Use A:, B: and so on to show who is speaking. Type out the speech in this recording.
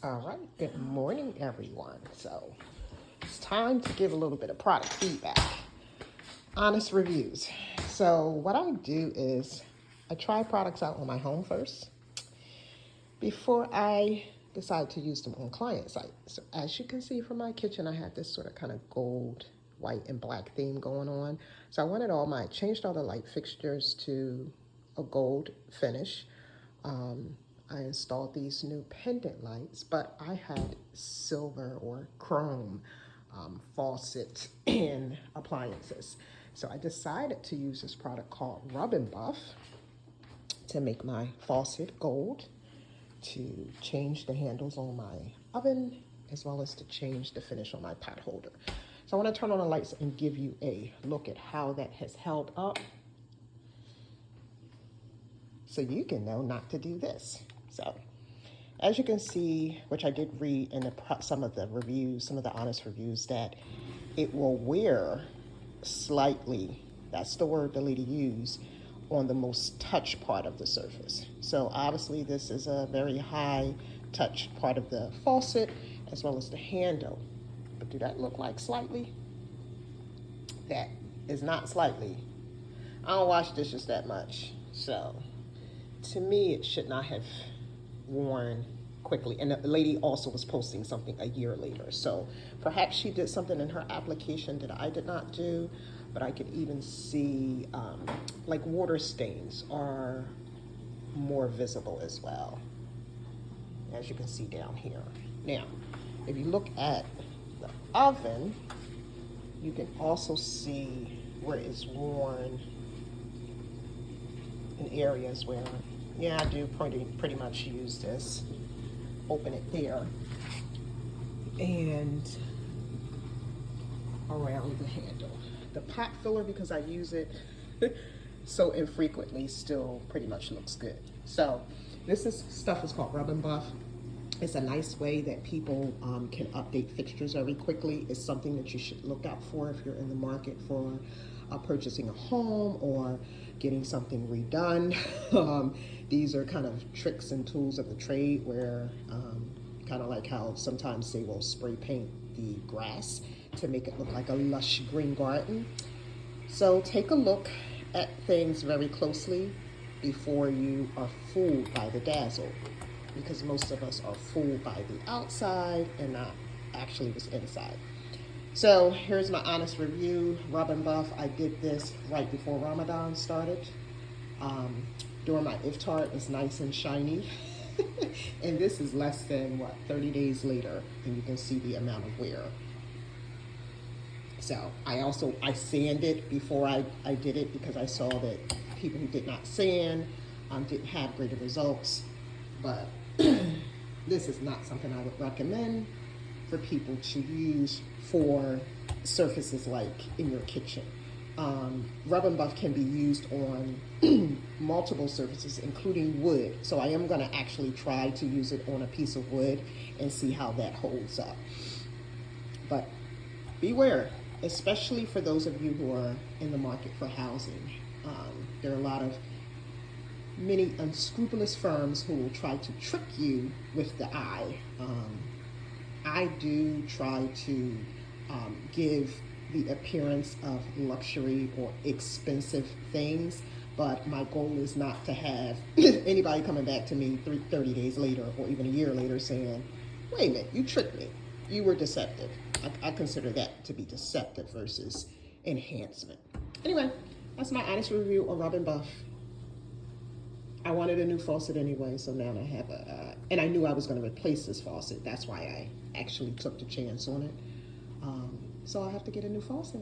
A: All right, good morning, everyone. So it's time to give a little bit of product feedback, honest reviews. So, what I do is I try products out on my home first before I decide to use them on client site. So, as you can see from my kitchen, I have this sort of kind of gold, white, and black theme going on. So, changed all the light fixtures to a gold finish. I installed these new pendant lights, but I had silver or chrome faucet and appliances. So I decided to use this product called Rub and Buff to make my faucet gold, to change the handles on my oven, as well as to change the finish on my pot holder. So I want to turn on the lights and give you a look at how that has held up so you can know not to do this. So, as you can see, which I did read in some of the reviews, some of the honest reviews, that it will wear slightly, that's the word the lady used, on the most touch part of the surface. So obviously this is a very high touch part of the faucet, as well as the handle. But do that look like slightly? That is not slightly. I don't wash dishes that much, so to me it should not have worn quickly. And the lady also was posting something a year later, so perhaps she did something in her application that I did not do. But I could even see like water stains are more visible as well, as you can see down here. Now if you look at the oven, you can also see where it's worn in areas where, yeah, I do pretty much use this. Open it there and around the handle. The pot filler, because I use it so infrequently, still pretty much looks good. So stuff is called Rub and Buff. It's a nice way that people can update fixtures very quickly. It's something that you should look out for if you're in the market for purchasing a home or getting something redone. These are kind of tricks and tools of the trade where kind of like how sometimes they will spray paint the grass to make it look like a lush green garden. So take a look at things very closely before you are fooled by the dazzle, because most of us are fooled by the outside and not actually what's inside. So here's my honest review. Rub and Buff, I did this right before Ramadan started. During my iftar, it's nice and shiny. And this is less than 30 days later, and you can see the amount of wear. So I sanded before I did it, because I saw that people who did not sand didn't have greater results. But this is not something I would recommend for people to use for surfaces like in your kitchen. Rub and Buff can be used on multiple surfaces, including wood. So I am going to actually try to use it on a piece of wood and see how that holds up. But beware, especially for those of you who are in the market for housing. There are a lot of many unscrupulous firms who will try to trick you with the eye. I do try to give the appearance of luxury or expensive things, but my goal is not to have anybody coming back to me 30 days later or even a year later saying, wait a minute, you tricked me, you were deceptive. I consider that to be deceptive versus enhancement. Anyway, that's my honest review on Rub and Buff. I wanted a new faucet anyway, so now I have and I knew I was going to replace this faucet. That's why I actually took the chance on it. So I have to get a new faucet.